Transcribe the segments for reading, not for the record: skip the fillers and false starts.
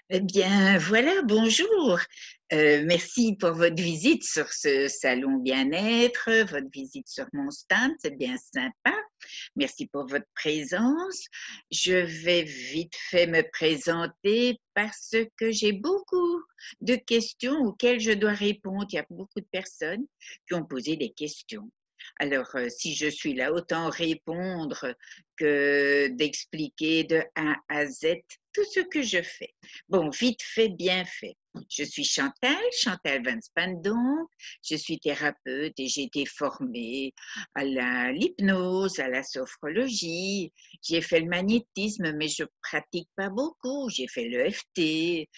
Eh bien, voilà, bonjour. Merci pour votre visite sur ce salon bien-être, votre visite sur mon stand, c'est bien sympa. Merci pour votre présence. Je vais vite fait me présenter parce que j'ai beaucoup de questions auxquelles je dois répondre. Il y a beaucoup de personnes qui ont posé des questions. Alors, si je suis là, autant répondre que d'expliquer de A à Z tout ce que je fais. Bon, vite fait, bien fait. Je suis Chantal, Chantal Van Spandonk. Je suis thérapeute et j'ai été formée à l'hypnose, à la sophrologie. J'ai fait le magnétisme, mais je pratique pas beaucoup. J'ai fait le FT,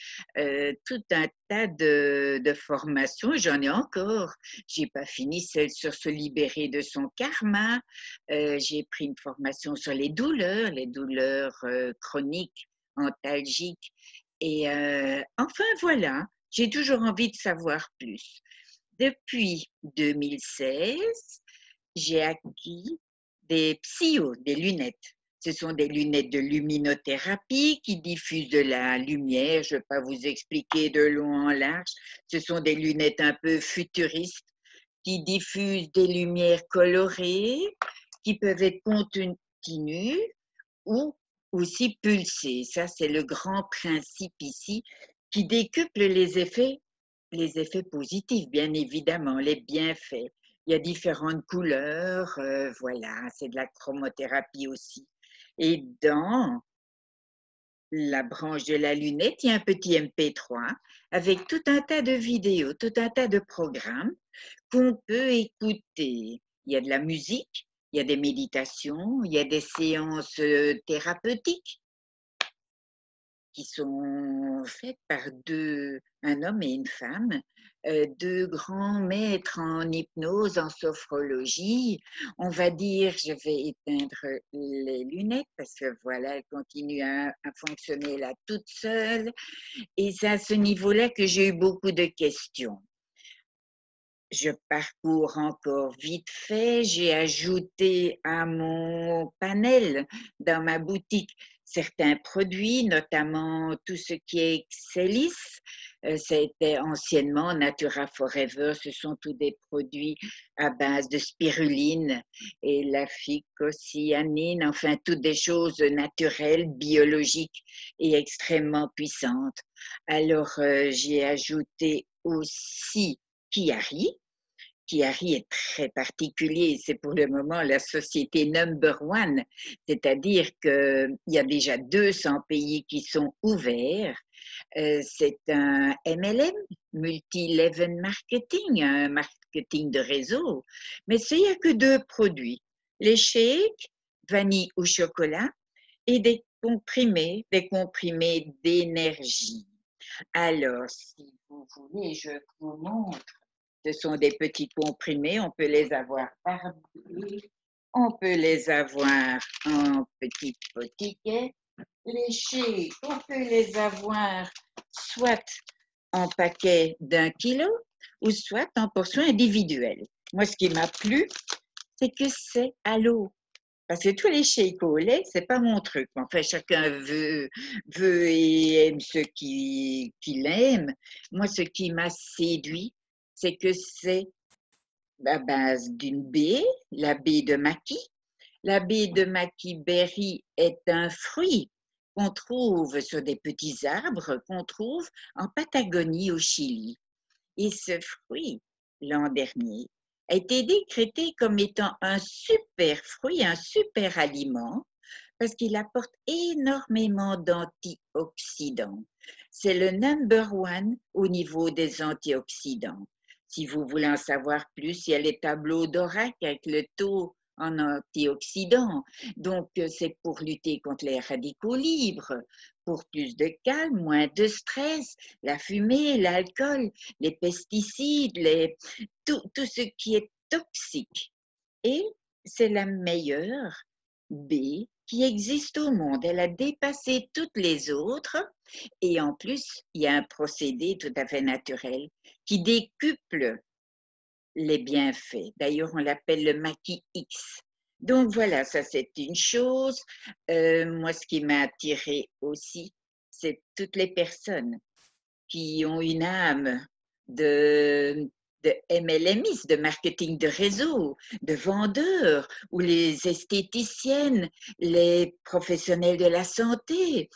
tout un tas de formations. J'en ai encore. J'ai pas fini celle sur se libérer de son karma. J'ai pris une formation sur les douleurs chroniques, antalgiques. Et enfin voilà, j'ai toujours envie de savoir plus. Depuis 2016, j'ai acquis des PSIO, des lunettes. Ce sont des lunettes de luminothérapie qui diffusent de la lumière. Je ne vais pas vous expliquer de long en large. Ce sont des lunettes un peu futuristes qui diffusent des lumières colorées, qui peuvent être continues ou aussi pulsées. Ça, c'est le grand principe ici qui décuple les effets positifs, bien évidemment, les bienfaits. Il y a différentes couleurs, voilà, c'est de la chromothérapie aussi. Et dans la branche de la lunette, il y a un petit MP3 avec tout un tas de vidéos, tout un tas de programmes qu'on peut écouter. Il y a de la musique, il y a des méditations, il y a des séances thérapeutiques qui sont faites par un homme et une femme, deux grands maîtres en hypnose, en sophrologie. On va dire, je vais éteindre les lunettes parce que voilà, elles continuent à fonctionner là toutes seules. Et c'est à ce niveau-là que j'ai eu beaucoup de questions. Je parcours encore vite fait. J'ai ajouté à mon panel dans ma boutique certains produits, notamment tout ce qui est Excelis. C'était anciennement Natura Forever. Ce sont tous des produits à base de spiruline et la phycocyanine, enfin toutes des choses naturelles, biologiques et extrêmement puissantes. Alors, j'ai ajouté aussi Chiari. Chiari est très particulier, c'est pour le moment la société number one, c'est-à-dire qu'il y a déjà 200 pays qui sont ouverts. C'est un MLM, multi-level marketing, un marketing de réseau, mais il n'y a que deux produits, les shakes, vanille ou chocolat, et des comprimés d'énergie. Alors, si vous voulez, je vous montre. Ce sont des petits comprimés, on peut les avoir par bouée, on peut les avoir en petits potiquets. Les shakes, on peut les avoir soit en paquet d'1 kilo ou soit en portions individuelles. Moi, ce qui m'a plu, c'est que c'est à l'eau. Parce que tous les shakes au lait, c'est pas mon truc. Enfin, chacun veut et aime ce qu'il aime. Moi, ce qui m'a séduit, c'est que c'est à base d'une baie, la baie de maquis. La baie de maquis berry est un fruit qu'on trouve sur des petits arbres qu'on trouve en Patagonie au Chili. Et ce fruit, l'an dernier, a été décrété comme étant un super fruit, un super aliment, parce qu'il apporte énormément d'antioxydants. C'est le number one au niveau des antioxydants. Si vous voulez en savoir plus, il y a les tableaux d'Orac avec le taux en antioxydants. Donc, c'est pour lutter contre les radicaux libres, pour plus de calme, moins de stress, la fumée, l'alcool, les pesticides, tout ce qui est toxique. Et c'est la meilleure baie qui existe au monde. Elle a dépassé toutes les autres et en plus, il y a un procédé tout à fait naturel qui décuple les bienfaits. D'ailleurs, on l'appelle le maquis X. Donc voilà, ça c'est une chose. Moi, ce qui m'a attiré aussi, c'est toutes les personnes qui ont une âme de, de MLMiste, de marketing de réseau, de vendeurs, ou les esthéticiennes, les professionnels de la santé,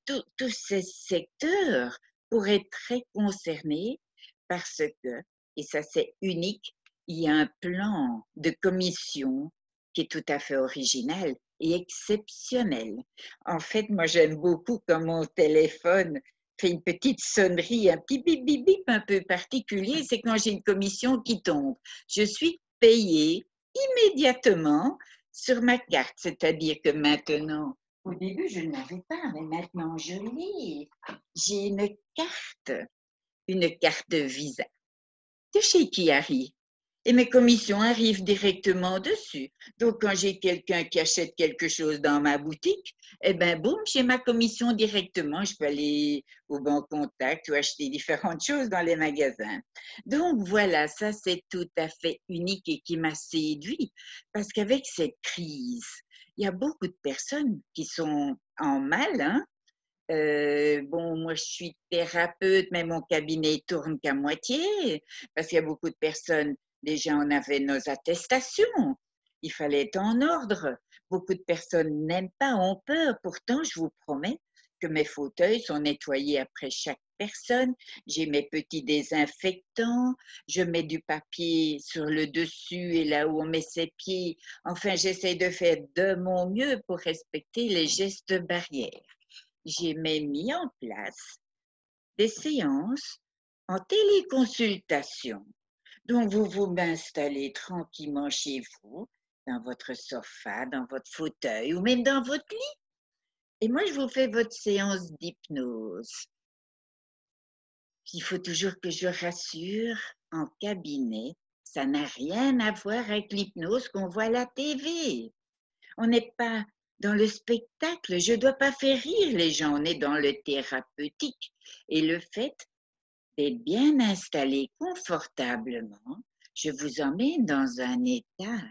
tous ces secteurs pourraient être très concernés parce que, et ça c'est unique, il y a un plan de commission qui est tout à fait original et exceptionnel. En fait, moi j'aime beaucoup quand mon téléphone fait une petite sonnerie, un petit bip bip bip un peu particulier, c'est quand j'ai une commission qui tombe. Je suis payée immédiatement sur ma carte, c'est-à-dire que maintenant, au début je ne l'avais pas, mais maintenant je l'ai. J'ai une carte Visa de chez qui arrive. Et mes commissions arrivent directement dessus. Donc, quand j'ai quelqu'un qui achète quelque chose dans ma boutique, eh bien, boum, j'ai ma commission directement. Je peux aller au Bon Contact ou acheter différentes choses dans les magasins. Donc, voilà, ça, c'est tout à fait unique et qui m'a séduit. Parce qu'avec cette crise, il y a beaucoup de personnes qui sont en mal, hein. Bon, moi, je suis thérapeute, mais mon cabinet tourne qu'à moitié parce qu'il y a beaucoup de personnes. Déjà, on avait nos attestations. Il fallait être en ordre. Beaucoup de personnes n'aiment pas, ont peur. Pourtant, je vous promets que mes fauteuils sont nettoyés après chaque personne. J'ai mes petits désinfectants. Je mets du papier sur le dessus et là où on met ses pieds. Enfin, j'essaie de faire de mon mieux pour respecter les gestes barrières. J'ai même mis en place des séances en téléconsultation. Donc, vous m'installez tranquillement chez vous, dans votre sofa, dans votre fauteuil ou même dans votre lit. Et moi, je vous fais votre séance d'hypnose. Il faut toujours que je rassure, en cabinet, ça n'a rien à voir avec l'hypnose qu'on voit à la TV. On n'est pas dans le spectacle, je ne dois pas faire rire les gens, on est dans le thérapeutique. Et le fait d'être bien installé confortablement, je vous emmène dans un état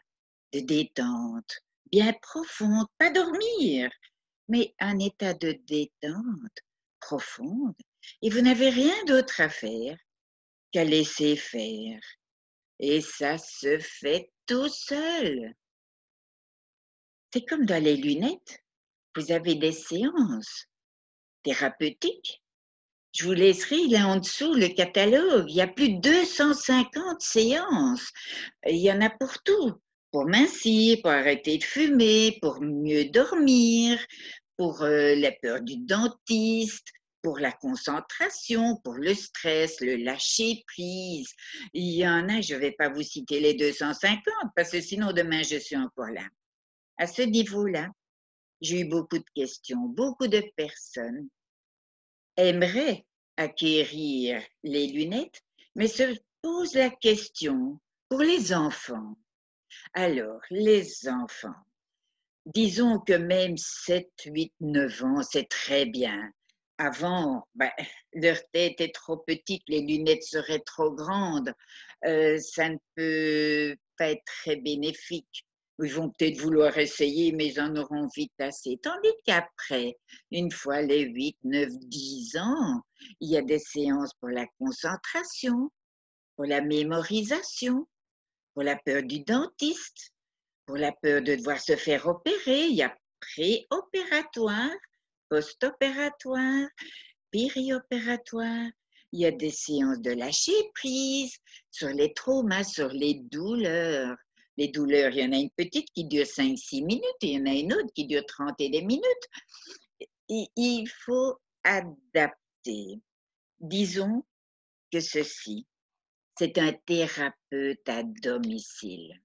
de détente bien profonde, pas dormir, mais un état de détente profonde. Et vous n'avez rien d'autre à faire qu'à laisser faire. Et ça se fait tout seul. C'est comme dans les lunettes. Vous avez des séances thérapeutiques. Je vous laisserai là en dessous le catalogue. Il y a plus de 250 séances. Il y en a pour tout. Pour mincir, pour arrêter de fumer, pour mieux dormir, pour la peur du dentiste, pour la concentration, pour le stress, le lâcher-prise. Il y en a, je ne vais pas vous citer les 250 parce que sinon demain je suis encore là. À ce niveau-là, j'ai eu beaucoup de questions. Beaucoup de personnes aimeraient acquérir les lunettes, mais se posent la question pour les enfants. Alors, les enfants, disons que même 7, 8, 9 ans, c'est très bien. Avant, leur tête est trop petite, les lunettes seraient trop grandes. Ça ne peut pas être très bénéfique. Ils vont peut-être vouloir essayer, mais ils en auront vite assez. Tandis qu'après, une fois les 8, 9, 10 ans, il y a des séances pour la concentration, pour la mémorisation, pour la peur du dentiste, pour la peur de devoir se faire opérer. Il y a préopératoire, post-opératoire, périopératoire. Il y a des séances de lâcher prise sur les traumas, sur les douleurs. Les douleurs, il y en a une petite qui dure 5-6 minutes et il y en a une autre qui dure 30 et des minutes. Et il faut adapter. Disons que ceci, c'est un thérapeute à domicile.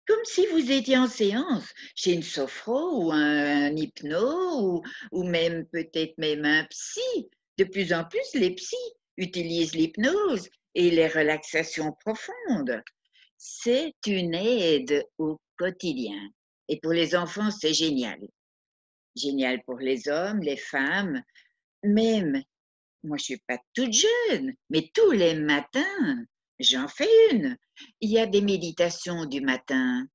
Comme si vous étiez en séance chez une sophro ou un hypno ou même peut-être même un psy. De plus en plus, les psys utilisent l'hypnose et les relaxations profondes. C'est une aide au quotidien. Et pour les enfants, c'est génial. Génial pour les hommes, les femmes, même, moi je suis pas toute jeune, mais tous les matins, j'en fais une. Il y a des méditations du matin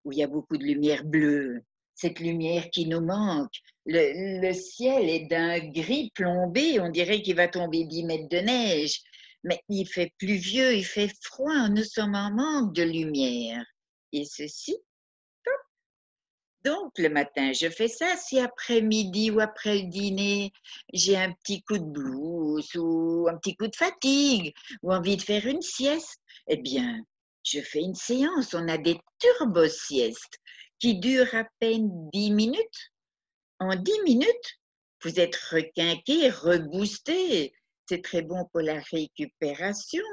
où il y a beaucoup de lumière bleue. cette lumière qui nous manque. Le ciel est d'un gris plombé, on dirait qu'il va tomber 10 mètres de neige, mais il fait pluvieux, il fait froid, nous sommes en manque de lumière. Et ceci, donc le matin, je fais ça. Si après-midi ou après le dîner, j'ai un petit coup de blues ou un petit coup de fatigue ou envie de faire une sieste, eh bien, je fais une séance. On a des turbo-siestes qui durent à peine 10 minutes. En 10 minutes, vous êtes requinqué, reboosté. C'est très bon pour la récupération.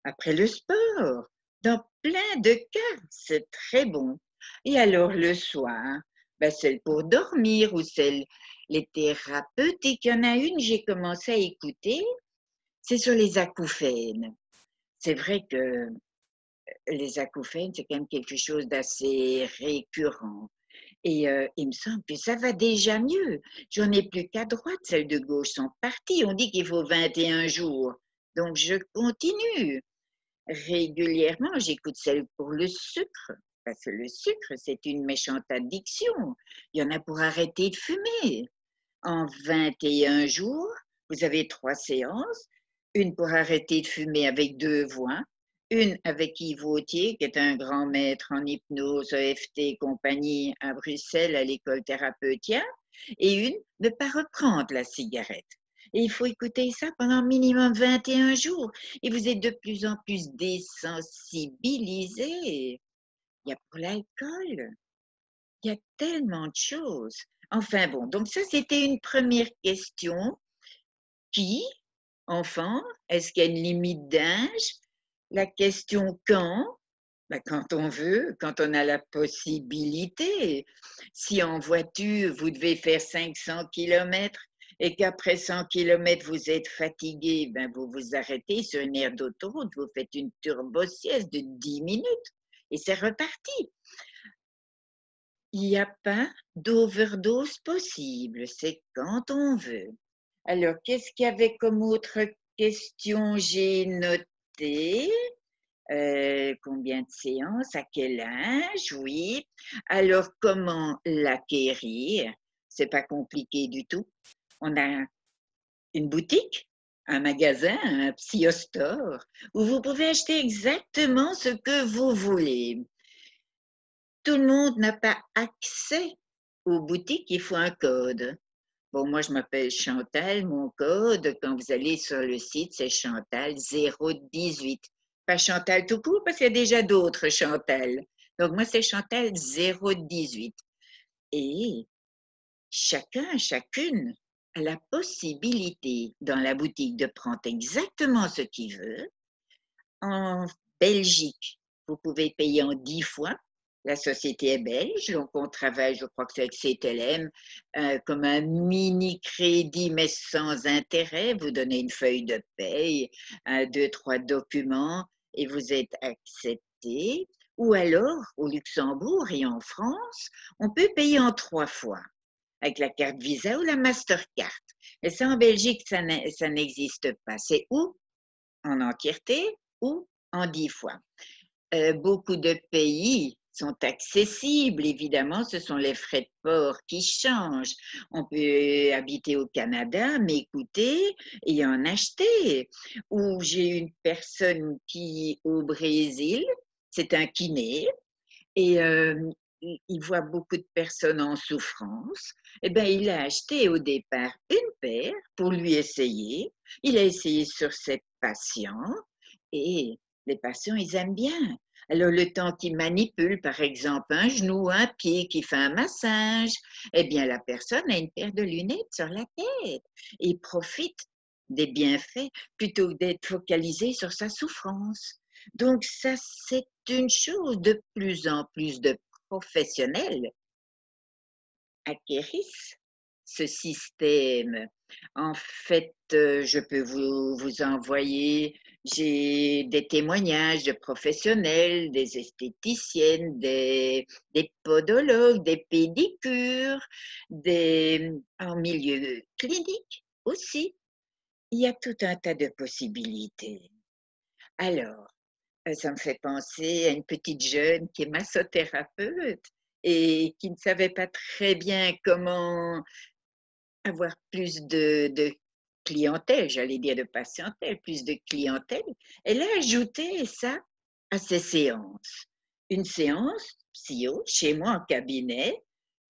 Après le sport, dans plein de cas, c'est très bon. Et alors le soir, ben celle pour dormir ou celle, les thérapeutiques, il y en a une, j'ai commencé à écouter, c'est sur les acouphènes. C'est vrai que les acouphènes, c'est quand même quelque chose d'assez récurrent. Et il me semble que ça va déjà mieux. J'en ai plus qu'à droite, celles de gauche sont parties. On dit qu'il faut 21 jours. Donc, je continue. Régulièrement, j'écoute celle pour le sucre. Parce que le sucre, c'est une méchante addiction. Il y en a pour arrêter de fumer. En 21 jours, vous avez 3 séances, une pour arrêter de fumer avec 2 voix, une avec Yves Vautier, qui est un grand maître en hypnose, EFT et compagnie à Bruxelles, à l'école Thérapeutia, et une ne pas reprendre la cigarette. Et il faut écouter ça pendant minimum 21 jours. Et vous êtes de plus en plus désensibilisé. Il y a pour l'alcool, il y a tellement de choses. Enfin bon, donc ça, c'était une première question. Qui, enfant, est-ce qu'il y a une limite d'âge? La question quand? Ben, quand on veut, quand on a la possibilité. Si en voiture, vous devez faire 500 kilomètres et qu'après 100 kilomètres, vous êtes fatigué, ben vous vous arrêtez sur une aire d'autoroute, vous faites une turbo-sieste de 10 minutes et c'est reparti. Il n'y a pas d'overdose possible, c'est quand on veut. Alors, qu'est-ce qu'il y avait comme autre question? J'ai noté combien de séances, à quel âge, oui. Alors, comment l'acquérir? C'est pas compliqué du tout. On a une boutique, un magasin, un psy-store, où vous pouvez acheter exactement ce que vous voulez. Tout le monde n'a pas accès aux boutiques, il faut un code. Bon, moi, je m'appelle Chantal. Mon code, quand vous allez sur le site, c'est Chantal 018. Pas Chantal tout court, parce qu'il y a déjà d'autres Chantal. Donc, moi, c'est Chantal 018. Et chacune a la possibilité dans la boutique de prendre exactement ce qu'il veut. En Belgique, vous pouvez payer en 10 fois. La société est belge, donc on travaille, je crois que c'est avec CTLM, comme un mini crédit, mais sans intérêt. Vous donnez une feuille de paye, 2, 3 documents, et vous êtes accepté. Ou alors, au Luxembourg et en France, on peut payer en 3 fois, avec la carte Visa ou la Mastercard. Et ça, en Belgique, ça n'existe pas. C'est ou en entièreté ou en 10 fois. Beaucoup de pays sont accessibles, évidemment, ce sont les frais de port qui changent. On peut habiter au Canada, m'écouter et en acheter. Ou j'ai une personne qui, au Brésil, c'est un kiné, et il voit beaucoup de personnes en souffrance. Eh bien, il a acheté au départ une paire pour lui essayer. Il a essayé sur ses patients et les patients, ils aiment bien. Alors, le temps qu'il manipule, par exemple, un genou, un pied, qui fait un massage, eh bien, la personne a une paire de lunettes sur la tête et profite des bienfaits plutôt que d'être focalisé sur sa souffrance. Donc, ça, c'est une chose. De plus en plus de professionnels acquérissent ce système. En fait, je peux vous envoyer, j'ai des témoignages de professionnels, des esthéticiennes, des podologues, des pédicures, en milieu clinique aussi. Il y a tout un tas de possibilités. Alors, ça me fait penser à une petite jeune qui est massothérapeute et qui ne savait pas très bien comment avoir plus de clientèle, j'allais dire de patientèle, plus de clientèle, elle a ajouté ça à ses séances. Une séance psycho chez moi en cabinet,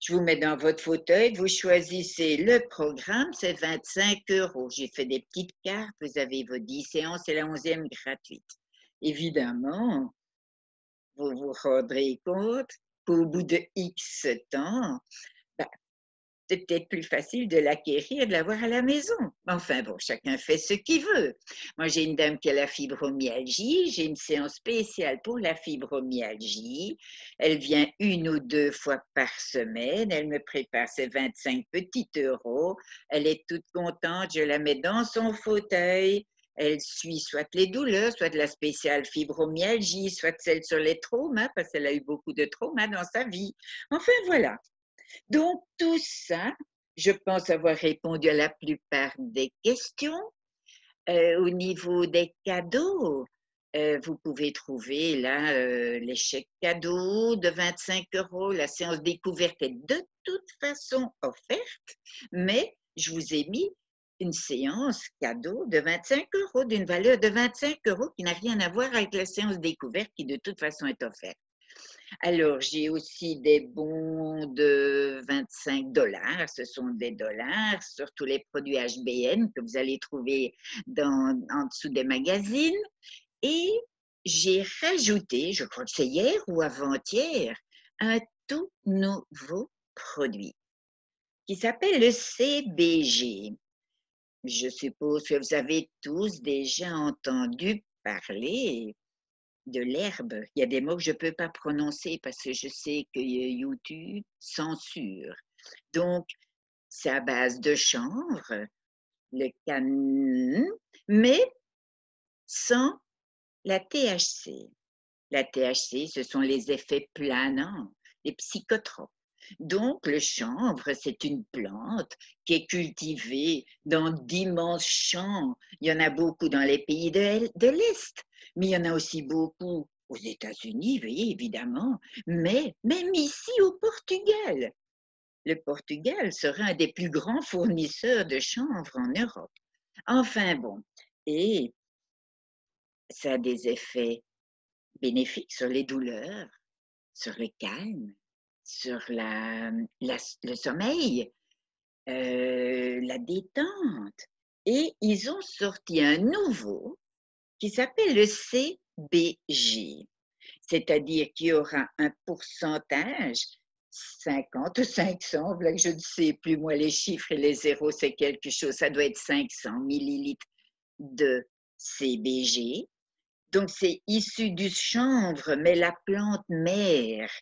je vous mets dans votre fauteuil, vous choisissez le programme, c'est 25 €. J'ai fait des petites cartes, vous avez vos 10 séances et la 11e gratuite. Évidemment, vous vous rendrez compte qu'au bout de X temps, ben, c'est peut-être plus facile de l'acquérir, de l'avoir à la maison. Enfin bon, chacun fait ce qu'il veut. Moi, j'ai une dame qui a la fibromyalgie. J'ai une séance spéciale pour la fibromyalgie. Elle vient 1 ou 2 fois par semaine. Elle me prépare ses 25 petits euros. Elle est toute contente. Je la mets dans son fauteuil. Elle suit soit les douleurs, soit de la spéciale fibromyalgie, soit celle sur les traumas, parce qu'elle a eu beaucoup de traumas dans sa vie. Enfin, voilà. Donc, tout ça, je pense avoir répondu à la plupart des questions. Au niveau des cadeaux, vous pouvez trouver là les chèques cadeaux de 25 €. La séance découverte est de toute façon offerte, mais je vous ai mis une séance cadeau de 25 €, d'une valeur de 25 € qui n'a rien à voir avec la séance découverte qui de toute façon est offerte. Alors, j'ai aussi des bons de 25 $. Ce sont des dollars sur tous les produits HBN que vous allez trouver en dessous des magazines. Et j'ai rajouté, je crois que c'est hier ou avant-hier, un tout nouveau produit qui s'appelle le CBG. Je suppose que vous avez tous déjà entendu parler de l'herbe. Il y a des mots que je ne peux pas prononcer parce que je sais que YouTube censure. Donc, c'est à base de chanvre, le canin, mais sans la THC. La THC, ce sont les effets planants, les psychotropes. Donc, le chanvre, c'est une plante qui est cultivée dans d'immenses champs. Il y en a beaucoup dans les pays de l'Est, mais il y en a aussi beaucoup aux États-Unis, oui, évidemment, mais même ici au Portugal. Le Portugal sera un des plus grands fournisseurs de chanvre en Europe. Enfin bon, et ça a des effets bénéfiques sur les douleurs, sur le calme, sur le sommeil, la détente. Et ils ont sorti un nouveau qui s'appelle le CBG, c'est-à-dire qu'il y aura un pourcentage, 50 ou 500, là que je ne sais plus, moi les chiffres et les zéros c'est quelque chose, ça doit être 500 millilitres de CBG. Donc c'est issu du chanvre, mais la plante mère,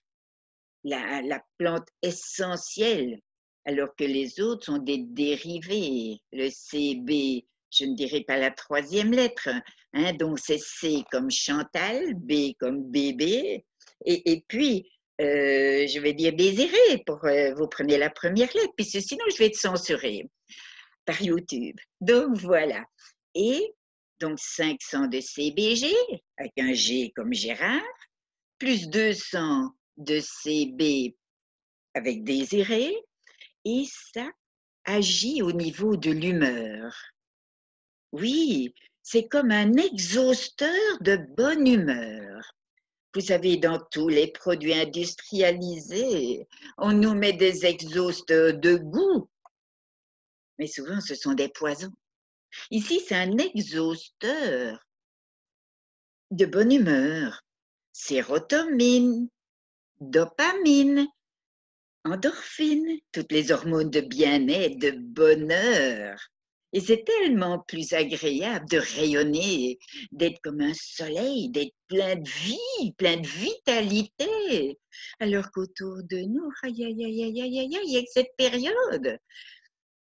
la plante essentielle, alors que les autres sont des dérivés. Le CB, je ne dirais pas la 3e lettre, hein, donc c'est C comme Chantal, B comme bébé, et puis je vais dire désiré pour vous prenez la première lettre, puisque sinon je vais être censurée par YouTube. Donc voilà. Et donc 500 de CBG, avec un G comme Gérard, plus 200 de CB avec désiré, et ça agit au niveau de l'humeur. Oui, c'est comme un exhausteur de bonne humeur. Vous savez, dans tous les produits industrialisés, on nous met des exhausteurs de goût, mais souvent ce sont des poisons. Ici, c'est un exhausteur de bonne humeur. Sérotonine, dopamine, endorphine, toutes les hormones de bien-être, de bonheur. Et c'est tellement plus agréable de rayonner, d'être comme un soleil, d'être plein de vie, plein de vitalité. Alors qu'autour de nous, aïe, aïe, aïe, aïe, aïe, aïe, il y a cette période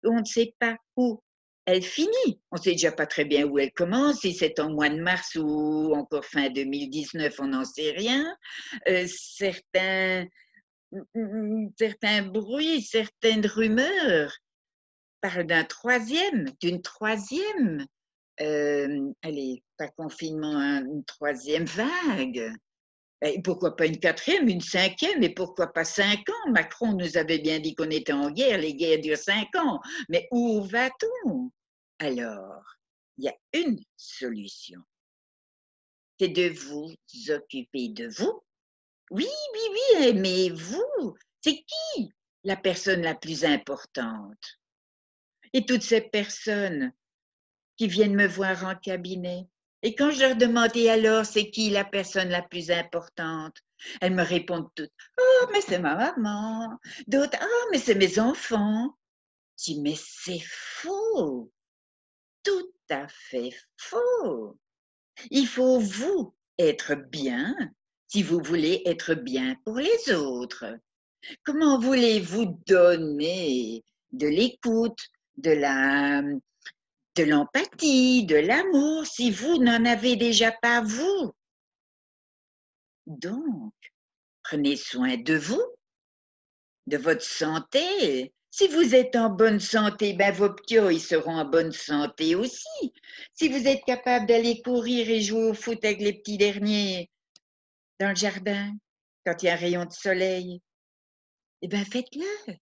où on ne sait pas où elle finit. On ne sait déjà pas très bien où elle commence, si c'est en mois de mars ou encore fin 2019, on n'en sait rien. Certains bruits, certaines rumeurs parlent d'une troisième, allez, pas confinement, une troisième vague. Et pourquoi pas une quatrième, une cinquième, et pourquoi pas 5 ans? Macron nous avait bien dit qu'on était en guerre, les guerres durent 5 ans. Mais où va-t-on? Alors, il y a une solution, c'est de vous occuper de vous. Oui, oui, oui, mais vous, c'est qui la personne la plus importante? Et toutes ces personnes qui viennent me voir en cabinet. Et quand je leur demande, et alors, c'est qui la personne la plus importante? Elles me répondent toutes, oh, mais c'est ma maman. D'autres, oh, mais c'est mes enfants. Je dis, mais c'est faux, tout à fait faux. Il faut vous être bien si vous voulez être bien pour les autres. Comment voulez-vous donner de l'écoute, de la de l'empathie, de l'amour, si vous n'en avez déjà pas vous? Donc, prenez soin de vous, de votre santé. Si vous êtes en bonne santé, ben vos petits, ils seront en bonne santé aussi. Si vous êtes capable d'aller courir et jouer au foot avec les petits derniers dans le jardin, quand il y a un rayon de soleil, eh ben faites-le.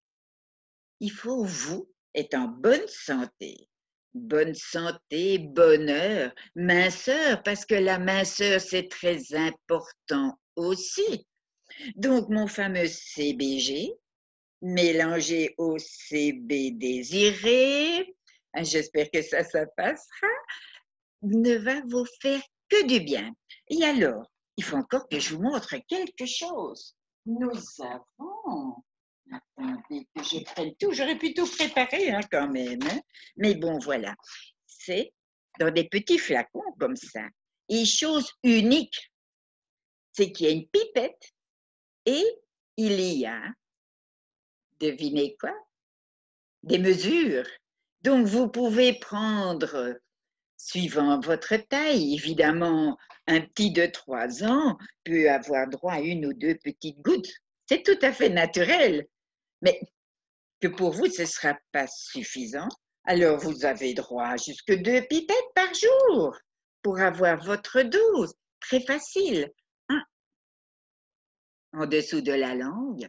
Il faut, vous, être en bonne santé. Bonne santé, bonheur, minceur, parce que la minceur, c'est très important aussi. Donc, mon fameux CBG, mélangé au CB désiré, j'espère que ça passera, ne va vous faire que du bien. Et alors, il faut encore que je vous montre quelque chose. Nous avons, attendez que je prenne tout, j'aurais pu tout préparer hein, quand même, hein. Mais bon, voilà, c'est dans des petits flacons comme ça. Et chose unique, c'est qu'il y a une pipette et il y a, devinez quoi? Des mesures. Donc, vous pouvez prendre, suivant votre taille, évidemment, un petit de 3 ans peut avoir droit à une ou deux petites gouttes. C'est tout à fait naturel. Mais que pour vous, ce ne sera pas suffisant, alors vous avez droit à jusque 2 pipettes par jour pour avoir votre dose. Très facile. Un en dessous de la langue,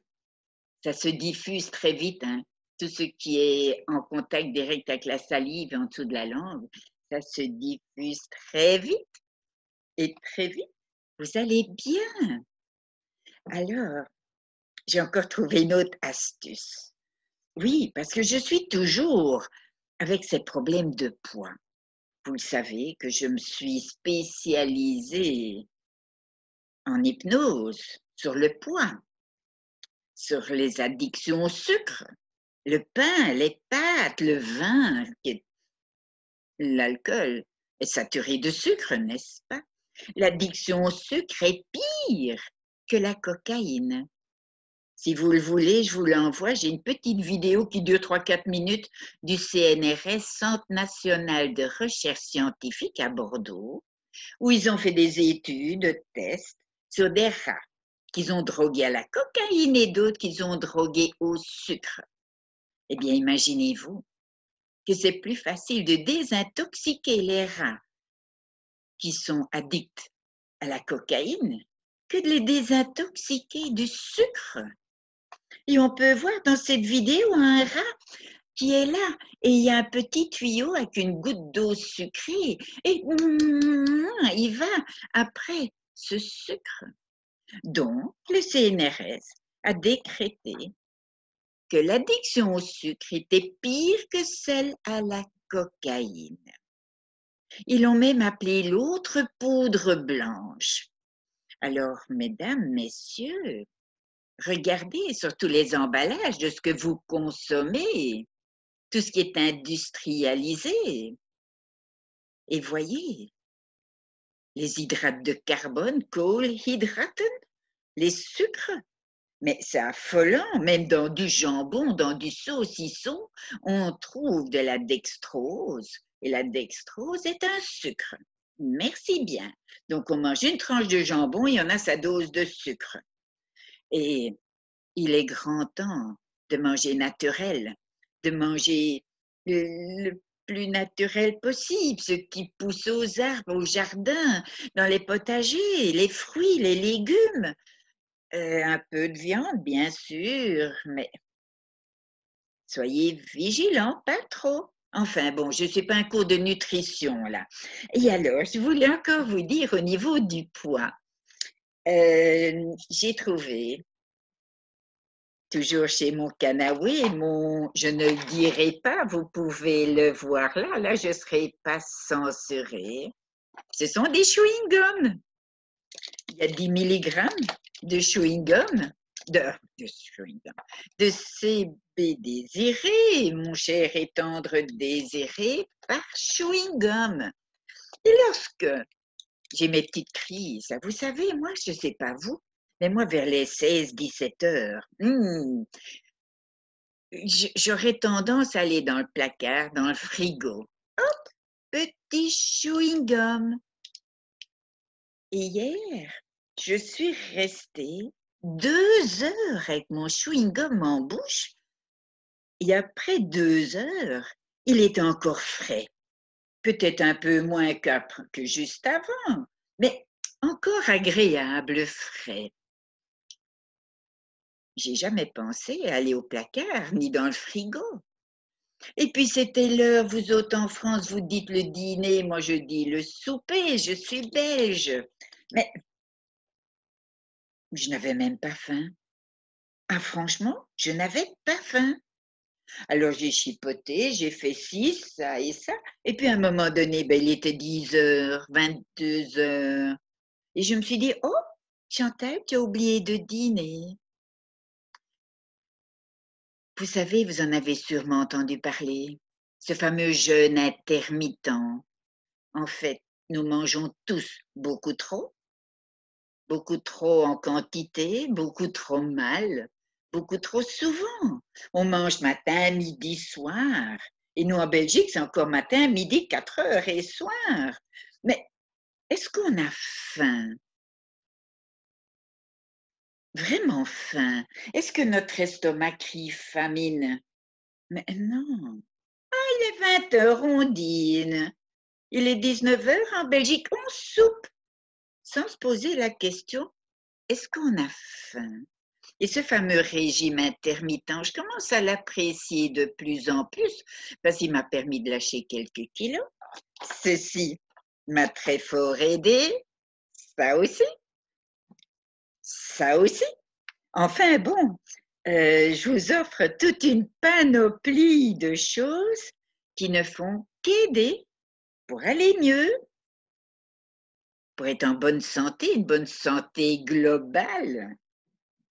ça se diffuse très vite, hein. Tout ce qui est en contact direct avec la salive en dessous de la langue, ça se diffuse très vite et très vite. Vous allez bien. Alors, j'ai encore trouvé une autre astuce. Oui, parce que je suis toujours avec ces problèmes de poids. Vous le savez que je me suis spécialisée en hypnose sur le poids, sur les addictions au sucre, le pain, les pâtes, le vin, l'alcool est saturé de sucre, n'est-ce pas? L'addiction au sucre est pire que la cocaïne. Si vous le voulez, je vous l'envoie. J'ai une petite vidéo qui dure 3-4 minutes du CNRS, Centre national de recherche scientifique à Bordeaux, où ils ont fait des études, tests sur des rats qu'ils ont drogués à la cocaïne et d'autres qu'ils ont drogués au sucre. Eh bien, imaginez-vous que c'est plus facile de désintoxiquer les rats qui sont addicts à la cocaïne que de les désintoxiquer du sucre. Et on peut voir dans cette vidéo un rat qui est là et il y a un petit tuyau avec une goutte d'eau sucrée et il va après ce sucre. Donc, le CNRS a décrété que l'addiction au sucre était pire que celle à la cocaïne. Ils l'ont même appelé l'autre poudre blanche. Alors, mesdames, messieurs, regardez sur tous les emballages de ce que vous consommez, tout ce qui est industrialisé. Et voyez, les hydrates de carbone, koolhydraten, les sucres. Mais c'est affolant, même dans du jambon, dans du saucisson, on trouve de la dextrose. Et la dextrose est un sucre. Merci bien. Donc, on mange une tranche de jambon et on a sa dose de sucre. Et il est grand temps de manger naturel, de manger le plus naturel possible, ce qui pousse aux arbres, au jardin, dans les potagers, les fruits, les légumes. Un peu de viande, bien sûr, mais soyez vigilants, pas trop. Enfin bon, je ne suis pas un cours de nutrition là. Et alors, je voulais encore vous dire au niveau du poids. J'ai trouvé, toujours chez mon Canaoué, je ne le dirai pas, vous pouvez le voir là, je ne serai pas censurée. Ce sont des chewing-gums. Il y a 10 milligrammes de chewing-gum, de chewing-gum, de CB désiré, mon cher et tendre désiré, par chewing-gum. Et lorsque j'ai mes petites crises, vous savez, moi, je ne sais pas vous, mais moi, vers les 16-17 heures, j'aurais tendance à aller dans le placard, dans le frigo. Hop, petit chewing-gum. Et hier, je suis restée 2 heures avec mon chewing-gum en bouche et après 2 heures, il était encore frais. Peut-être un peu moins que juste avant, mais encore agréable frais. J'ai jamais pensé à aller au placard ni dans le frigo. Et puis c'était l'heure, vous autres en France, vous dites le dîner, moi je dis le souper, je suis belge. Mais je n'avais même pas faim. Ah franchement, je n'avais pas faim. Alors j'ai chipoté, j'ai fait ci, ça et ça. Et puis à un moment donné, il était 10 heures, 22 heures. Et je me suis dit, oh, Chantal, tu as oublié de dîner. Vous savez, vous en avez sûrement entendu parler. Ce fameux jeûne intermittent. En fait, nous mangeons tous beaucoup trop en quantité, beaucoup trop mal, beaucoup trop souvent. On mange matin, midi, soir. Et nous, en Belgique, c'est encore matin, midi, 4 heures et soir. Mais est-ce qu'on a faim? Vraiment faim? Est-ce que notre estomac crie famine? Mais non. Ah, il est 20 heures, on dîne. Il est 19 heures en Belgique, on soupe. Sans se poser la question, est-ce qu'on a faim? Et ce fameux régime intermittent, je commence à l'apprécier de plus en plus parce qu'il m'a permis de lâcher quelques kilos. Ceci m'a très fort aidé. Ça aussi, ça aussi. Enfin bon, je vous offre toute une panoplie de choses qui ne font qu'aider pour aller mieux, pour être en bonne santé, une bonne santé globale.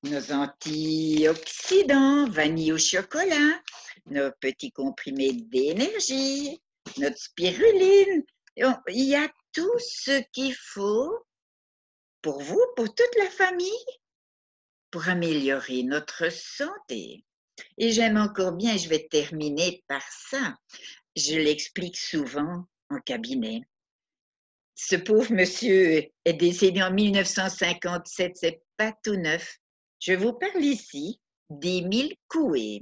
Nos antioxydants, vanille au chocolat, nos petits comprimés d'énergie, notre spiruline. Il y a tout ce qu'il faut pour vous, pour toute la famille, pour améliorer notre santé. Et j'aime encore bien, je vais terminer par ça, je l'explique souvent en cabinet. Ce pauvre monsieur est décédé en 1957, c'est pas tout neuf. Je vous parle ici d'Émile Coué.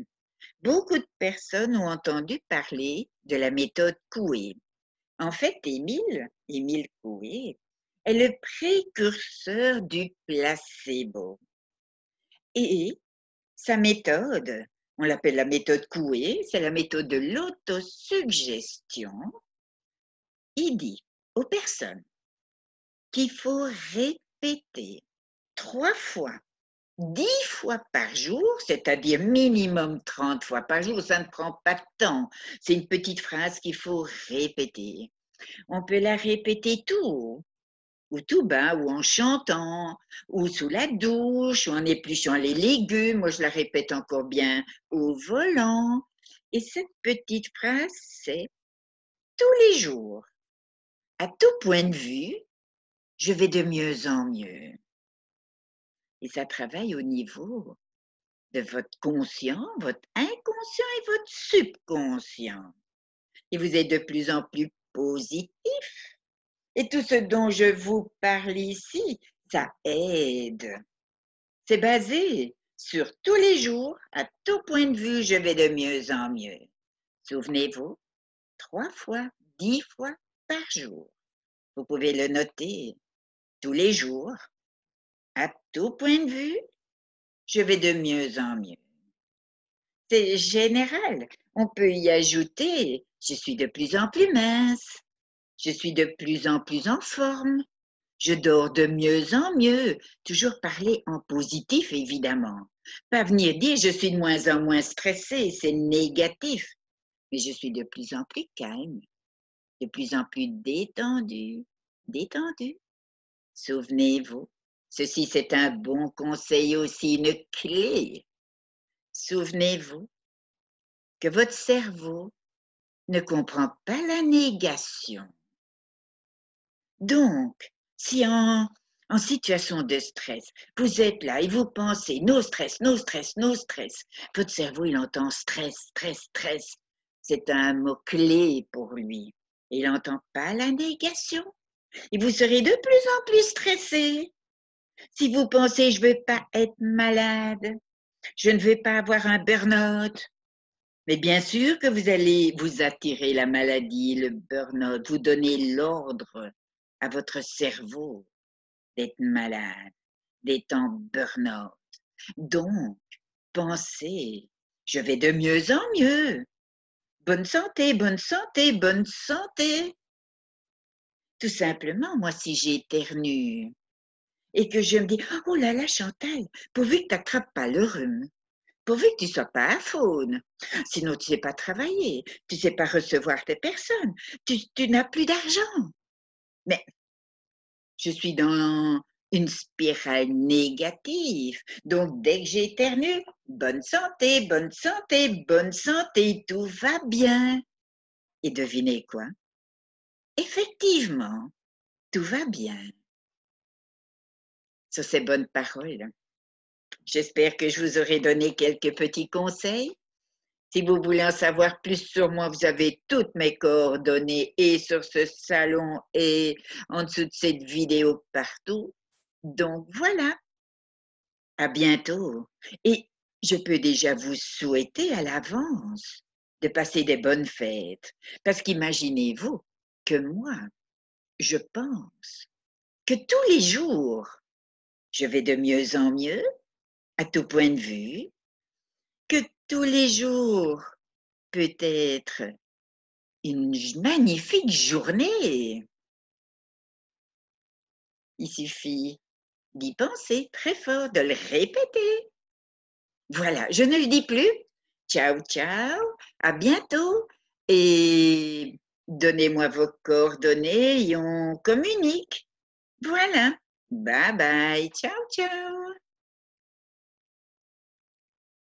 Beaucoup de personnes ont entendu parler de la méthode Coué. En fait, Émile Coué, est le précurseur du placebo. Et sa méthode, on l'appelle la méthode Coué, c'est la méthode de l'autosuggestion. Il dit aux personnes qu'il faut répéter 3 fois, 10 fois par jour, c'est-à-dire minimum 30 fois par jour, ça ne prend pas de temps. C'est une petite phrase qu'il faut répéter. On peut la répéter tout haut, ou tout bas, ou en chantant, ou sous la douche, ou en épluchant les légumes. Moi, je la répète encore bien au volant. Et cette petite phrase, c'est tous les jours, à tout point de vue, je vais de mieux en mieux. Et ça travaille au niveau de votre conscient, votre inconscient et votre subconscient. Et vous êtes de plus en plus positif. Et tout ce dont je vous parle ici, ça aide. C'est basé sur tous les jours, à tout point de vue, je vais de mieux en mieux. Souvenez-vous, 3 fois, 10 fois par jour. Vous pouvez le noter tous les jours. À tout point de vue, je vais de mieux en mieux. C'est général. On peut y ajouter, je suis de plus en plus mince. Je suis de plus en plus en forme. Je dors de mieux en mieux. Toujours parler en positif, évidemment. Pas venir dire je suis de moins en moins stressée, c'est négatif. Mais je suis de plus en plus calme, de plus en plus détendue, détendue. Souvenez-vous, ceci c'est un bon conseil aussi, une clé. Souvenez-vous que votre cerveau ne comprend pas la négation. Donc, si en situation de stress, vous êtes là et vous pensez no stress, no stress, no stress, votre cerveau, il entend stress, stress, stress. C'est un mot-clé pour lui. Il n'entend pas la négation. Et vous serez de plus en plus stressé. Si vous pensez je ne vais pas être malade, je ne vais pas avoir un burn-out, mais bien sûr que vous allez vous attirer la maladie, le burn-out, vous donner l'ordre à votre cerveau d'être malade, d'être en burn-out. Donc, pensez, je vais de mieux en mieux. Bonne santé, bonne santé, bonne santé. Tout simplement, moi, si j'éternue et que je me dis, oh là là, Chantal, pourvu que tu n'attrapes pas le rhume, pourvu que tu ne sois pas à faune, sinon tu ne sais pas travailler, tu ne sais pas recevoir tes personnes, tu n'as plus d'argent. Mais je suis dans une spirale négative. Donc, dès que j'éternue, bonne santé, bonne santé, bonne santé, tout va bien. Et devinez quoi? Effectivement, tout va bien. Sur ces bonnes paroles, j'espère que je vous aurai donné quelques petits conseils. Si vous voulez en savoir plus sur moi, vous avez toutes mes coordonnées et sur ce salon et en dessous de cette vidéo partout. Donc voilà, à bientôt. Et je peux déjà vous souhaiter à l'avance de passer des bonnes fêtes. Parce qu'imaginez-vous que moi, je pense que tous les jours, je vais de mieux en mieux, à tout point de vue, que tous les jours peut être une magnifique journée. Il suffit d'y penser très fort, de le répéter. Voilà, je ne le dis plus. Ciao, ciao, à bientôt et donnez-moi vos coordonnées et on communique. Voilà, bye bye, ciao, ciao.